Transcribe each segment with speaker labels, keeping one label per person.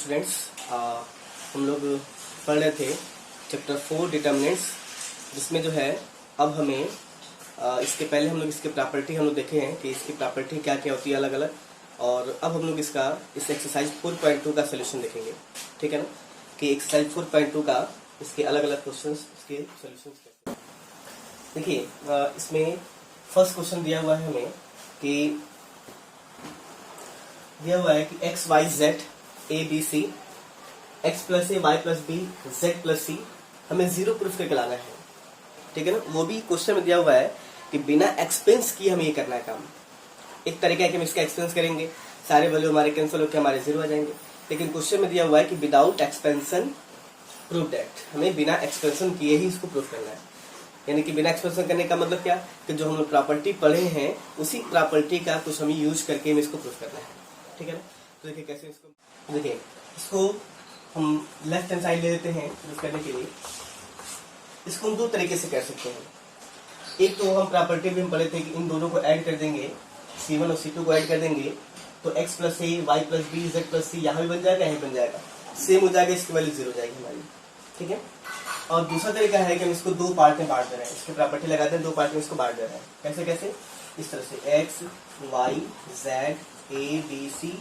Speaker 1: Students, हम लोग पढ़ रहे थे चैप्टर 4 डिटर्मिनेंट्स, जिसमें जो है अब हमें इसके पहले हम लोग इसके प्रॉपर्टी हम लोग देखे हैं कि इसकी प्रॉपर्टी क्या क्या होती है अलग अलग। और अब हम लोग इसका इस एक्सरसाइज 4.2 का सोल्यूशन देखेंगे। ठीक है ना, कि एक्सरसाइज 4.2 का इसके अलग अलग क्वेश्चन इसके सोल्यूशन कैसे। देखिए, इसमें फर्स्ट क्वेश्चन दिया हुआ है हमें कि दिया हुआ है कि X Y Z A B C X plus A Y plus B Z plus C हमें जीरो प्रूफ करके लाना है। ठीक है ना, वो भी क्वेश्चन में दिया हुआ है कि बिना एक्सपेंस किए हमें ये करना है काम। एक तरीका है कि हम इसका एक्सपेंस करेंगे, सारे वैल्यू हमारे कैंसिल होकर हमारे जीरो आ जाएंगे। लेकिन क्वेश्चन में दिया हुआ है कि विदाउट एक्सपेंशन प्रूफ दैट, हमें बिना एक्सपेंशन किए ही इसको प्रूफ करना है। यानी कि बिना एक्सपेंशन करने का मतलब क्या, कि जो हम लोग प्रॉपर्टी पढ़े हैं उसी प्रॉपर्टी का कुछ हमें यूज करके हमें इसको प्रूफ करना है। ठीक है ना, तो देखिए कैसे इसको, देखिए इसको हम लेफ्ट हैंड साइड ले लेते हैं प्रूफ करने के लिए। इसको हम दो तरीके से कर सकते हैं। एक तो हम प्रॉपर्टी भी हम पढ़े थे कि इन दोनों को ऐड कर देंगे, C1 और C2 को ऐड कर देंगे तो x plus A Y plus B Z plus C यहाँ भी बन जाएगा, यहीं बन जाएगा, सेम हो जाएगा, इसकी वैल्यू जीरो हो जाएगी हमारी। ठीक है, और दूसरा तरीका है कि हम इसको दो पार्ट में बांट दे रहे हैं, इसकी प्रॉपर्टी लगाते हैं, दो पार्ट में इसको बांट दे रहे हैं। कैसे कैसे, इस तरह से X Y Z A B C,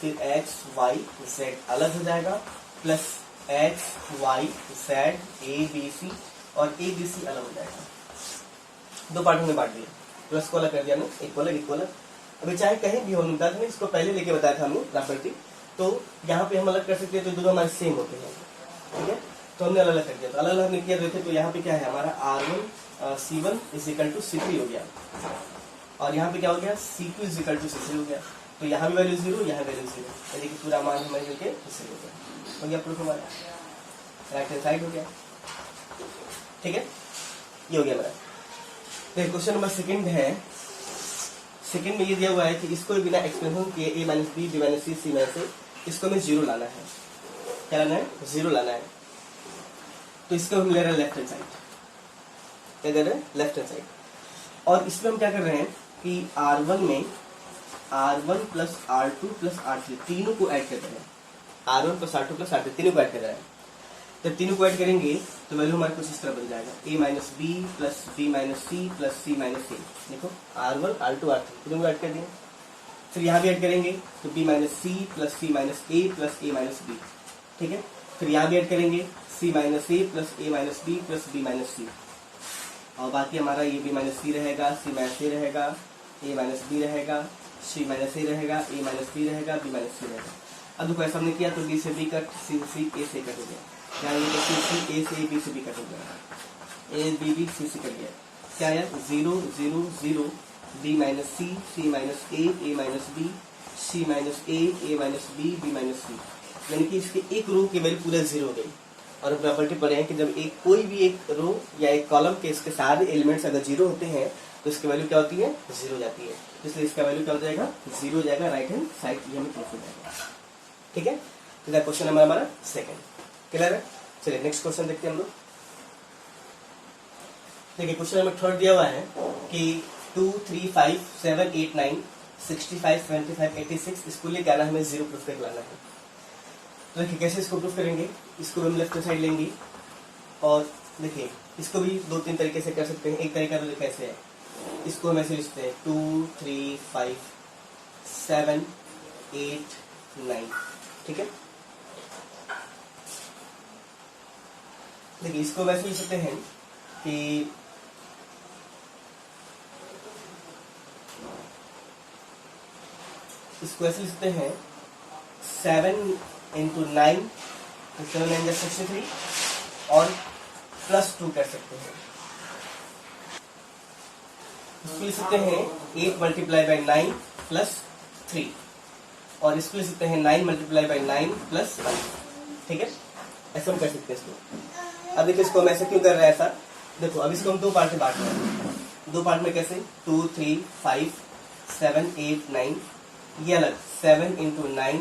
Speaker 1: फिर एक्स वाई जेड अलग हो जाएगा, plus X Y Z A B C और ए बी सी अलग हो जाएगा। दो पार्टों में बांट दिया, प्लस को अलग कर दिया ना, एक को अलग एक को अलग। अभी चाहे कहीं भी हो, मिलता था, इसको पहले लेके बताया था हमने प्रॉपर्टी, तो यहाँ पे हम अलग कर सकते हैं, तो दोनों हमारे सेम होते हैं। ठीक है, तो हमने अलग अलग कर दिया, तो अलग अलग हमने किया देखे, तो यहाँ पे क्या है हमारा R1 C1 is equal to C3 हो गया, और यहाँ पे क्या हो गया C2 is equal to C3 हो गया। तो यहाँ भी वैल्यू जीरो, यहाँ वैल्यू जीरो, यानी कि पूरा मान हमारे मिलकर जीरो हो गया प्रूफ हमारा, राइट हैंड साइड हो गया। ठीक है, ये हो गया हमारा। देखिए क्वेश्चन नंबर सेकंड है, सेकंड में ये दिया हुआ है कि इसको बिना एक्सपेंशन किए a minus B B minus C C minus A, इसको हमें जीरो लाना है। क्या लाना है, जीरो लाना है। तो इसको हम ले रहे हैं लेफ्ट हैंड साइड, क्या कर रहे हैं, लेफ्ट हैंड साइड। और इसमें हम क्या कर रहे हैं कि R1 में R1 plus R2 plus R3 तीनों को ऐड कर रहे हैं, R1 plus R2 plus R3 तीनों को ऐड कर रहे हैं। जब तीनों को ऐड करेंगे तो वैल्यू हमारे कुछ इस तरह बन जाएगा, a minus B plus B minus C plus C minus A. देखो R1 R2 R3 तीनों को ऐड कर दिए, फिर यहाँ भी ऐड करेंगे तो b minus C plus C minus A plus A minus B. ठीक है, फिर यहाँ भी ऐड करेंगे c minus A plus A minus B plus B minus C, और बाकी हमारा ये b माइनस सी रहेगा, c माइनस ए रहेगा, a माइनस बी रहेगा, c माइनस ए रहेगा, a माइनस बी रहेगा, b माइनस सी रहेगा। अब देखो ऐसा हमने किया तो b से b कट, c से a से कट हो गया, क्या ये तो c a से b से b कट हो गया, a b b c से कट गया, क्या आया 0 0 0 b माइनस सी माइनस ए माइनस बी सी माइनस ए माइनस बी बी माइनस सी, यानी कि इसके एक रो की वैल्यू पूरा जीरो हो गई। और प्रॉपर्टी पढ़े हैं कि जब एक कोई भी एक रो या एक कॉलम के इसके सारे एलिमेंट्स अगर जीरो होते हैं तो इसकी वैल्यू क्या होती है, जीरो हो जाती है। इसलिए इसका वैल्यू क्या हो जाएगा, जीरो हो जाएगा, राइट हैंड साइड ये हमें प्रूफ हो जाएगा। ठीक है, तो क्वेश्चन नंबर हमारा सेकंड क्लियर है। चलिए नेक्स्ट क्वेश्चन देखते हैं हम लोग। देखिए क्वेश्चन नंबर थर्ड दिया हुआ है कि 2 3 5 7 8 9 65 75 86 इसको लेकर आना हमें जीरो प्रूफ करके लाना है। तो देखिए कैसे इसको प्रूफ करेंगे, इसको हम लेफ्ट साइड लेंगे, और देखिए इसको भी दो तीन तरीके से कर सकते हैं। एक तरीका तो कैसे है, इसको हम ऐसे लिखते हैं 2 3 5 7 8 9। ठीक है, देखिए इसको वैसे लिख सकते हैं कि इसको ऐसे लिख सकते हैं 7 इंटू 9 7 9 63 और प्लस 2 कर सकते हैं। इसको लिख सकते हैं 8 मल्टीप्लाई बाई 9 प्लस 3, और इसको लिख सकते हैं 9 मल्टीप्लाई बाई 9 प्लस 1। ठीक है, ऐसा हम कर सकते हैं इसको। अब देखिए इसको हम ऐसे क्यों कर रहे हैं ऐसा, देखो अब इसको हम दो पार्ट में बांट रहे हैं। दो पार्ट में कैसे, 2 3 5 7 8 9, ये अलग 7 इंटू 9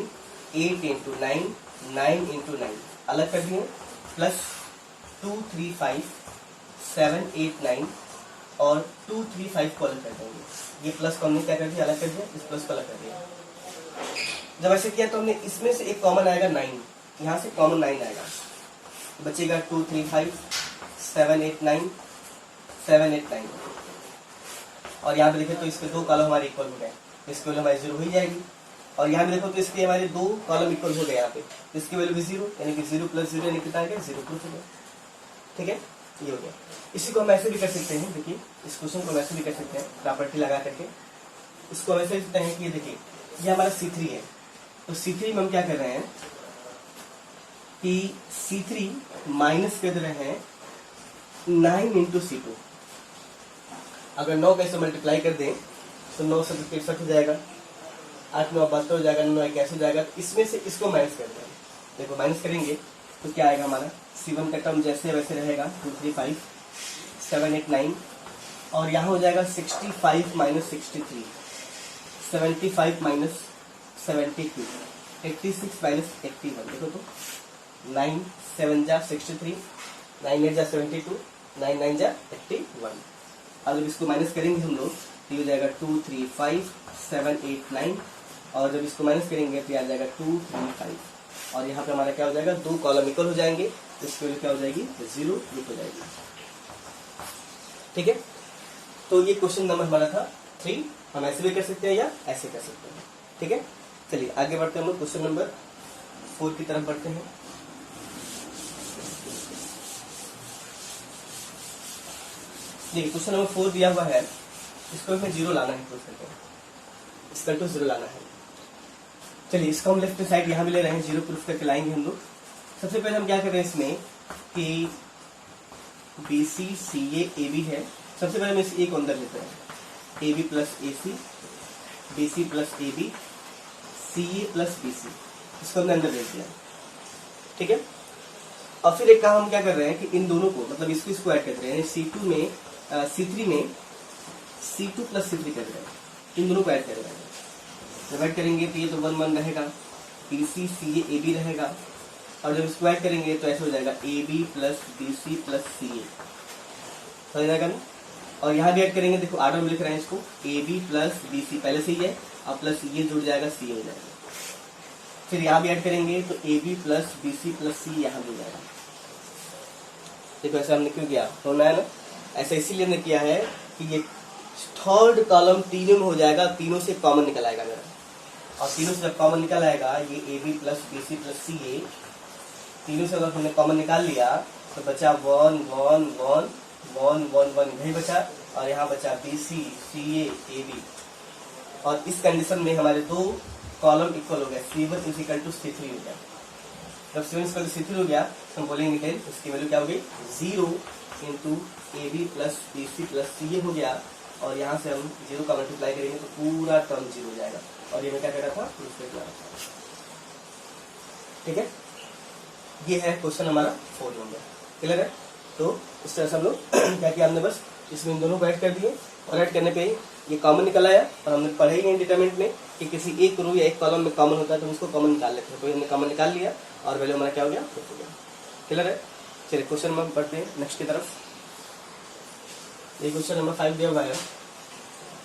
Speaker 1: 8 इंटू 9 9 इंटू 9 अलग कर दिए, प्लस 2 3 5 7 8 9 और 2 3 5 को अलग कर देंगे। ये प्लस को हमने क्या कर दिया, अलग कर दिया, इस प्लस को अलग कर दिया। जब ऐसे किया तो हमने इसमें से एक कॉमन आएगा 9, यहाँ से कॉमन 9 आएगा, बचेगा 2 3 5 7 8 9 7 8 9। और यहाँ पे देखें तो इसके 2 कॉलम हमारे इक्वल हो गए, इसकी वैल्यू हमारी 0 हो ही जाएगी। और यहाँ पे देखो तो इसके हमारे 2 कॉलम इक्वल हो गए, यहाँ पे इसकी वैल्यू भी 0, यानी कि 0 + 0 यानी कितना आ गया 0 प्रूफ हो गया। ठीक है, ये हो गया। इसी को हम ऐसे भी कर सकते हैं, देखिए इस क्वेश्चन को हम ऐसे भी कर सकते हैं प्रॉपर्टी लगा करके। इसको हम ऐसे लिखते हैं कि ये देखिए ये हमारा C3 है, तो C3 में हम क्या कर रहे हैं कि C3 माइनस कर रहे हैं 9 × C2। अगर 9 कैसे मल्टीप्लाई कर दें तो 9 से 63 हो जाएगा, 8 9 72 हो जाएगा, 9 कैसे हो जाएगा, इसमें से इसको माइनस कर दें। देखो माइनस करेंगे तो क्या आएगा हमारा C1 का टर्म जैसे वैसे रहेगा 2 3 5 7 8 9, और यहाँ हो जाएगा 65 - 63 75 - 72 86 - 81। देखो तो 9 7 जा 63, 9 8 जा 72, 9 9 जा 81। अब जब इसको माइनस करेंगे हम लोग तो ये हो जाएगा 2 3 5 7 8 9, और जब इसको माइनस करेंगे तो ये आ जाएगा 2 3 5, और यहाँ पे हमारा क्या हो जाएगा 2 कॉलम इक्वल हो जाएंगे, तो इसकी वैल्यू क्या हो जाएगी 0 हो जाएगी। ठीक है, तो ये क्वेश्चन नंबर हमारा था 3। हम ऐसे भी कर सकते हैं या ऐसे कर सकते हैं। ठीक है, चलिए आगे बढ़ते हैं, हम लोग क्वेश्चन नंबर 4 की तरफ बढ़ते हैं। देखिए क्वेश्चन नंबर 4 दिया हुआ है, इसको हमें 0 लाना है, इसका तो 0 लाना है। चलिए इसको हम लेफ्ट साइड यहाँ भी ले रहे हैं, 0 प्रूफ करके लाएंगे हम लोग। सबसे पहले हम क्या कर रहे हैं इसमें कि BC CA AB है, सबसे पहले हम इस A को अंदर लेते हैं, AB + AC BC + AB CA + BC, इसको हमने अंदर ले लिया। ठीक है, और फिर एक काम हम क्या कर रहे हैं कि इन दोनों को मतलब इसको ऐड कर रहे हैं, C3 में C2 + C3 कर रहे हैं, इन दोनों को ऐड कर रहे हैं। जब ऐड करेंगे तो ये तो 1 1 रहेगा, BC CA AB रहेगा, और जब इसको ऐड करेंगे तो ऐसे हो जाएगा AB + BC + CA, समझ जाएगा ना। और यहाँ भी ऐड करेंगे, देखो आर्डर में लिख रहे हैं इसको, AB + BC पहले से ही है, और प्लस ये जुड़ जाएगा CA हो जाएगा। फिर यहाँ भी ऐड करेंगे तो AB + BC + C यहाँ भी हो जाएगा। देखो ऐसा हमने क्यों किया, होना है ना, ऐसा इसीलिए हमने किया है कि ये थर्ड कॉलम तीनों में हो जाएगा, तीनों से कॉमन निकल आएगा मेरा, और तीनों से जब कॉमन निकल आएगा ये AB + BC + CA, तीनों से अगर हमने कॉमन निकाल लिया तो बचा 1 1 1 1 1 1 यही बचा, और यहाँ बचा BC CA AB। और इस कंडीशन में हमारे 2 कॉलम इक्वल हो गया, C1 = C3 हो गया। जब C1 = C3 हो गया तो हम बोलेंगे फिर इसकी वैल्यू क्या होगी 0 × AB + BC + CA हो गया, और यहाँ से हम 0 का मल्टीप्लाई करेंगे तो पूरा टर्म 0 हो जाएगा, और ये मैं क्या कर रहा था ठीक है, ये है क्वेश्चन हमारा 4 नंबर। क्लियर है, तो इस तरह से हम लोग क्या किया, हमने बस इसमें इन दोनों को ऐड कर दिए, और ऐड करने पे ये कॉमन निकल आया, और हमने पढ़े ही डिटरमिनेंट में कि किसी एक रो या एक कॉलम में कॉमन होता है तो उसको कॉमन निकाल लेते हैं, तो हमने कॉमन निकाल लिया और वैल्यू हमारा क्या हो गया 4 हो गया। क्लियर है, चलिए क्वेश्चन नंबर बढ़ते हैं नेक्स्ट की तरफ। ये क्वेश्चन नंबर 5 दिया हुआ है,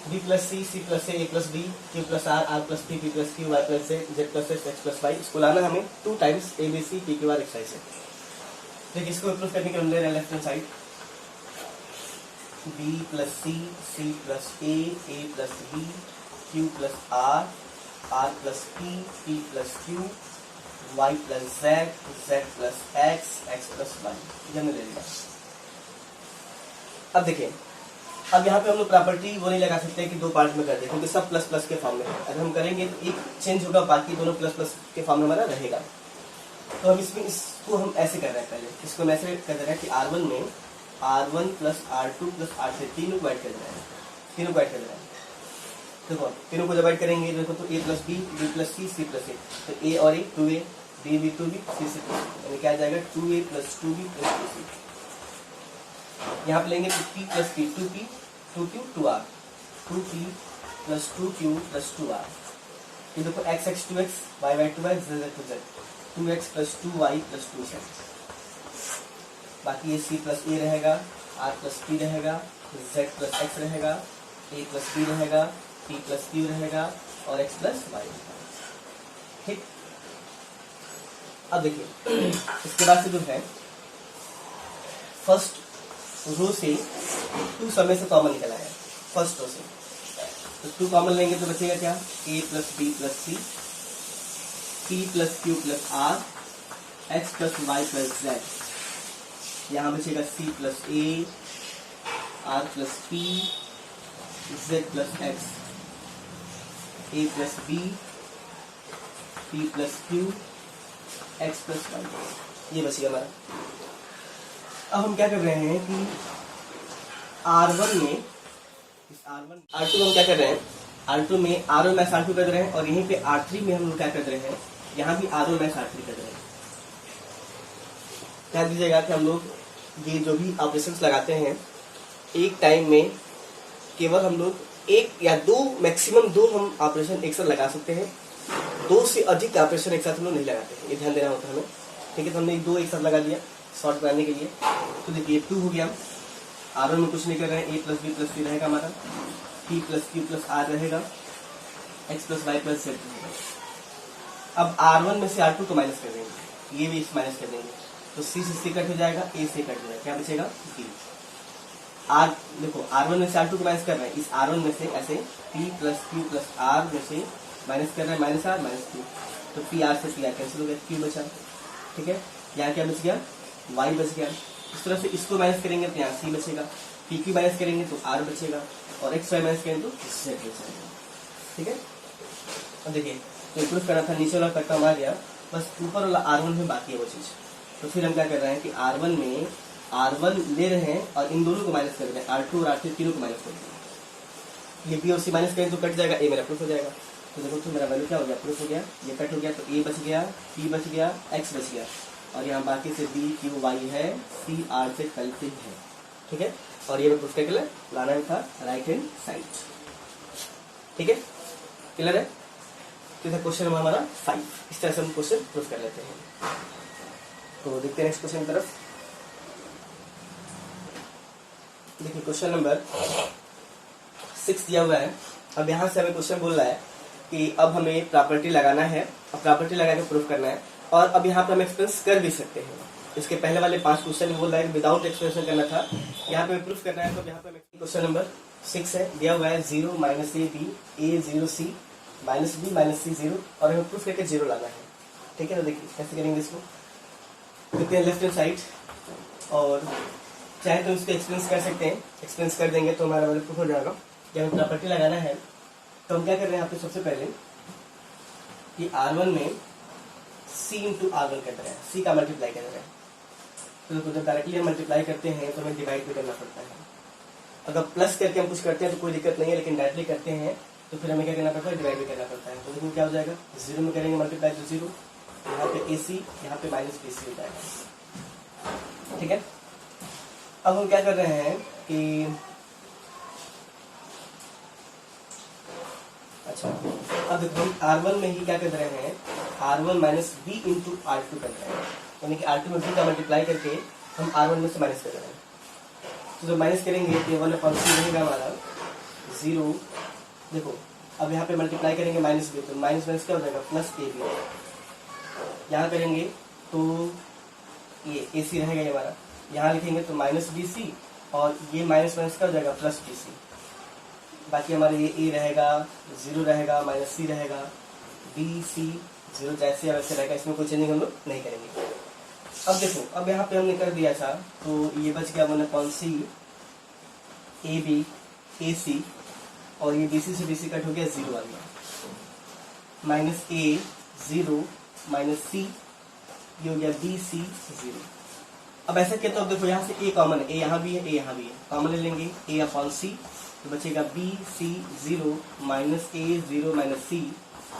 Speaker 1: B + C C + A A + B Q + R R + P P + Q Y + Z Z + S X + Y, इसको लाना हमें 2 times A B C P Q R X Y Z। देखिए इसको प्रूफ करने के लिए ले रहे हैं left hand side, B + C C + A A + B Q + R R + P P + Q Y + Z Z + X X + Y, ये हमने ले लिया। अब देखिए, अब यहाँ पे हम लोग प्रॉपर्टी वो नहीं लगा सकते कि 2 पार्ट में कर दे, क्योंकि सब प्लस प्लस के फॉर्म में है। अगर हम करेंगे तो एक चेंज होगा, बाकी दोनों प्लस प्लस के फॉर्म में हमारा रहेगा। तो हम इसमें इसको हम ऐसे कर रहे हैं, पहले इसको हम ऐसे कर रहे हैं कि R1 में R1 + R2 + R3 तीनों को ऐड कर रहे हैं, तीनों को ऐड कर रहे हैं। देखो तीनों को जब ऐड करेंगे देखो तो A + B B + C C + A, तो A और A 2A B B 2B C C 2B, यानी क्या आ जाएगा 2A + 2B + 2C। यहाँ पे लेंगे तो P + P 2P 2Q 2R 2P + 2Q + 2R। ये देखो x x 2x y y 2y z z 2z 2x + 2y + 2z। बाकी ये C + A रहेगा, R + P रहेगा, Z + X रहेगा, A + B रहेगा, P + Q रहेगा, और X + Y रहेगा। ठीक, अब देखिए इसके बाद से जो है फर्स्ट रो से 2 सब में से कॉमन निकल आया फर्स्ट रो से, तो 2 कॉमन लेंगे तो बचेगा क्या, a plus B plus C, p plus Q plus R, x plus Y plus Z, यहाँ बचेगा c plus a, r plus p, z plus x, a plus b, p plus q, x plus Y, ये बचेगा हमारा। अब हम क्या कर रहे हैं कि R1 में इस R2 हम क्या कर रहे हैं, R2 में R1 मैच R2 कर रहे हैं और यहीं पे R3 में हम लोग क्या कर रहे हैं, यहाँ भी R1 मैच R3 कर रहे हैं। ध्यान दीजिएगा कि हम लोग ये जो भी ऑपरेशंस लगाते हैं एक टाइम में केवल हम लोग 1 या 2 मैक्सिमम 2 हम ऑपरेशन एक साथ लगा सकते हैं, 2 से अधिक ऑपरेशन एक साथ हम लोग नहीं लगाते हैं, ये ध्यान देना होता है हमें। ठीक है, तो हमने 2 एक साथ लगा दिया शॉर्ट बनाने के लिए। तो देखिए 2 हो गया, R1 में कुछ नहीं कर रहे हैं, a plus B plus C रहेगा हमारा, p plus Q plus R रहेगा, x plus Y plus Z रहेगा। अब R1 में से R2 को माइनस कर देंगे, ये भी माइनस कर देंगे, तो c से c कट हो जाएगा, a से कट हो जाएगा, क्या बचेगा b। देखो R1 में से R2 को माइनस कर रहे हैं, इस R1 में से ऐसे p plus Q plus R में से माइनस कर रहे हैं, माइनस आर माइनस क्यू, तो पी आर से पी आर कैंसिल हो गया, क्यू बचा। ठीक है, यहाँ क्या बच गया, y बच गया। इस तरह से इसको माइनस करेंगे तो यहाँ c बचेगा, पी क्यू माइनस करेंगे तो r बचेगा, और x वाई माइनस करेंगे तो z बचेगा। ठीक है, अब देखिए तो प्रूफ करना था, नीचे वाला कट्टा मार गया, बस ऊपर वाला R1 में बाकी है वो चीज। तो फिर हम क्या कर रहे हैं कि R1 में R1 ले रहे हैं और इन दोनों को माइनस कर रहे हैं, R2 और R3 तीनों को माइनस कर रहे हैं। ये b और c माइनस करें तो कट जाएगा, a मेरा प्रूफ हो जाएगा। तो देखो तो मेरा वैल्यू क्या हो गया, प्रूफ हो गया, ये कट हो गया, तो a बच गया, p बच गया, x बच गया, और यहाँ बाकी से b q y है, c r से कल्पित है। ठीक है, और ये प्रूफ करके लाना था राइट हैंड साइड। ठीक है, क्लियर है। तो क्वेश्चन नंबर हमारा 5, इस तरह से हम क्वेश्चन प्रूफ कर लेते हैं। तो देखते हैं नेक्स्ट क्वेश्चन की तरफ। देखिए क्वेश्चन नंबर 6 दिया हुआ है। अब यहाँ से हमें क्वेश्चन बोल रहा है कि अब हमें प्रॉपर्टी लगाना है, अब प्रॉपर्टी लगा के प्रूफ करना है, और अब यहाँ पर हम एक्सप्रेस कर भी सकते हैं। इसके पहले वाले 5 क्वेश्चन बोल रहा है विदाउट एक्सप्रेशन करना था, यहाँ पे प्रूफ करना है। तो यहाँ पे क्वेश्चन नंबर 6 है, दिया हुआ है 0 minus A B, A 0 C, minus B minus C 0, और हमें प्रूफ करके 0 लाना है। ठीक है, तो देखिए कैसे करेंगे इसको, देखते हैं लेफ्ट हैंड साइड, और चाहे तो इसको एक्सप्लेन कर सकते हैं, एक्सप्लेन कर देंगे तो हमारा वाला प्रूफ हो जाएगा। जब हमें प्रॉपर्टी लगाना है तो हम क्या कर रहे हैं यहाँ पे, सबसे पहले कि R1 में C इंटू R1 कर रहे हैं, C का मल्टीप्लाई कर रहे हैं। तो जब डायरेक्टली हम मल्टीप्लाई करते हैं तो हमें डिवाइड भी करना पड़ता है। अगर प्लस करके हम कुछ करते हैं तो कोई दिक्कत नहीं है, लेकिन डायरेक्टली करते हैं तो फिर हमें क्या करना पड़ता है, डिवाइड भी करना पड़ता है। तो इसमें क्या हो जाएगा, 0 में करेंगे मल्टीप्लाई तो 0, यहाँ पे AC, यहाँ पे माइनस BC हो जाएगा। ठीक है, अब हम क्या कर रहे हैं कि अच्छा, अब देखो हम R1 में ही क्या कर रहे हैं, R1 minus B into R2 कर रहे हैं, यानी कि R2 में b का मल्टीप्लाई करके हम R1 में से माइनस कर रहे हैं। तो जब माइनस करेंगे तो 1/c रहेगा हमारा 0। देखो अब यहाँ पे मल्टीप्लाई करेंगे माइनस बी, तो माइनस माइनस क्या हो जाएगा, प्लस ए बी। यहाँ करेंगे तो ये ए सी रहेगा ये हमारा, यहाँ लिखेंगे तो माइनस बी सी, और ये माइनस माइनस क्या हो जाएगा, प्लस बी सी। बाकी हमारे ये ए रहेगा, 0 रहेगा, माइनस सी रहेगा, बी सी 0 जैसे वैसे रहेगा, इसमें कोई चेंजिंग हम लोग नहीं करेंगे। अब देखो अब यहाँ पे हमने कर दिया था, तो ये बच गया 1/c ए बी ए सी, और ये BC से BC कट हो गया 0 आ गया, माइनस ए 0 माइनस सी, ये हो गया BC 0। अब ऐसा क्या, तो अब देखो यहाँ से a कॉमन है, a यहाँ भी है, a यहाँ भी है, कॉमन ले लेंगे a/c, तो बचेगा BC 0 minus A 0 minus C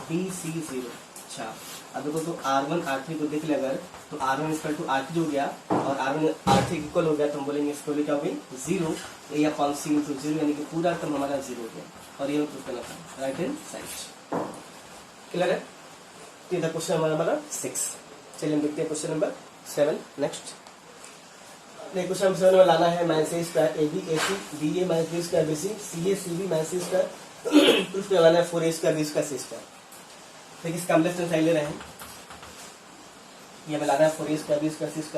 Speaker 1: BC 0। अच्छा, अब देखो तो R1 R3 को देख ले अगर, तो R1 इक्वल टू R3 हो गया, और R1 R3 इक्वल हो गया, तो हम बोलेंगे इसको क्या हो गई 0, A/c इंटू 0, यानी कि पूरा टर्म हमारा 0 हो गया, और ये प्रूफ करना था राइट हैंड साइड। क्लियर है, तो ये था क्वेश्चन हमारा 6। चलिए हम देखते हैं question number 7 next. Question number 7 में लाना है minus A square A B A C B A minus B square B C C A C B minus C square, proof लाना है 4a square B square C square. देखिए इसका हम left hand side ले रहे हैं, ये हमें लाना है 4a² b² c²,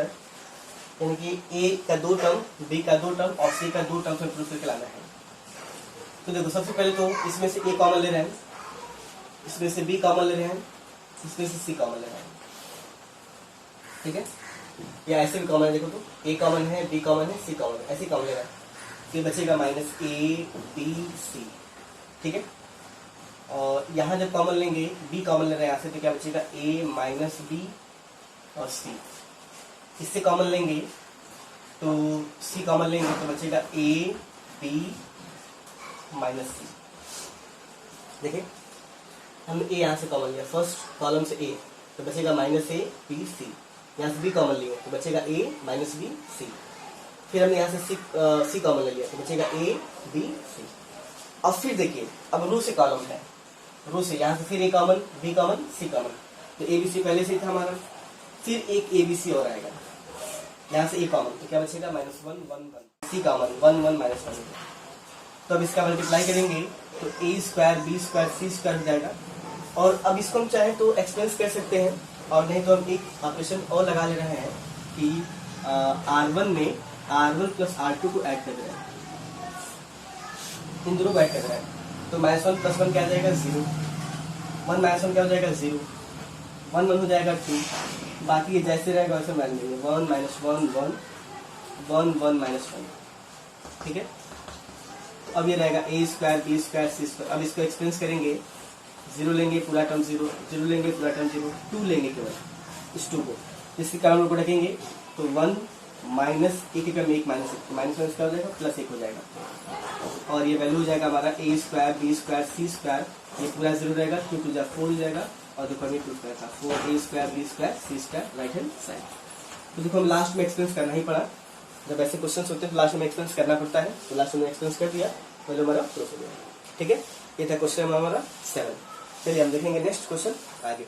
Speaker 1: यानी कि a का 2 टर्म, b का 2 टर्म और c का 2 टर्म में प्रूफ करके लाना है। तो देखो सबसे पहले तो इसमें से a कॉमन ले रहे हैं, इसमें से b कॉमन ले रहे हैं, इसमें से c कॉमन ले रहे हैं, ठीक है। या ऐसे भी कॉमन है, देखो तो a कॉमन है, b कॉमन है, c कॉमन है, ऐसे कॉमन ले रहा है। ये बचेगा -a/b/c, ठीक है। और यहाँ जब कॉमन लेंगे, b कॉमन ले रहे हैं यहाँ से, तो क्या बचेगा a-b और c। इससे कॉमन लेंगे तो c कॉमन लेंगे तो बचेगा a/b - c। देखिए हमने a यहाँ से कॉमन लिया, फर्स्ट कॉलम से a, तो बचेगा -a/b/c। यहाँ से b कॉमन लिए तो बचेगा a-b/c। फिर हमने यहाँ से c कॉमन ले लिया तो बचेगा a/b/c। अब फिर देखिए, अब रो से कॉलम है, रो से यहाँ से फिर a common, b common, c common, तो a/b/c पहले से था हमारा, फिर एक a/b/c और आएगा, यहाँ से a कॉमन, तो क्या बचेगा -1 1 1, c कॉमन 1 1 -1। तो अब इसका मल्टीप्लाई करेंगे तो a² b² c² हो जाएगा। और अब इसको हम चाहे तो एक्सपेंस कर सकते हैं, और नहीं तो हम एक ऑपरेशन और लगा ले रहे हैं कि R1 में R1 + R2 को ऐड कर रहे हैं, इन दोनों को ऐड कर रहे हैं। तो -1 + 1 क्या हो जाएगा 0, 1 - 1 क्या हो जाएगा 0, 1 1 हो जाएगा 2, बाकी ये जैसे रहेगा वैसे मान लेंगे 1 - 1 1 1 1 -1, ठीक है। अब ये रहेगा a² b² c²। अब इसको एक्सपेंस करेंगे, 0 लेंगे पूरा टर्म 0, 0 लेंगे पूरा टर्म 0, 2 लेंगे केवल इस 2 को, इसके कारण को रखेंगे तो 1 - 1 एकम 1 -1 क्या हो जाएगा +1 हो जाएगा। और ये वैल्यू हो जाएगा हमारा a² b² c², ये पूरा 0 रहेगा, 2 2 4 हो जाएगा, और देखो हमने प्रूफ किया था 4a² b² c² right hand side. तो देखो हम लास्ट में एक्सपेंस करना ही पड़ा, जब ऐसे क्वेश्चंस होते हैं तो लास्ट में एक्सपेंस करना पड़ता है, तो लास्ट में एक्सपेंस कर दिया तो जो हमारा प्रूफ हो गया, ठीक है। ये था क्वेश्चन हमारा 7। चलिए हम देखेंगे नेक्स्ट क्वेश्चन आगे।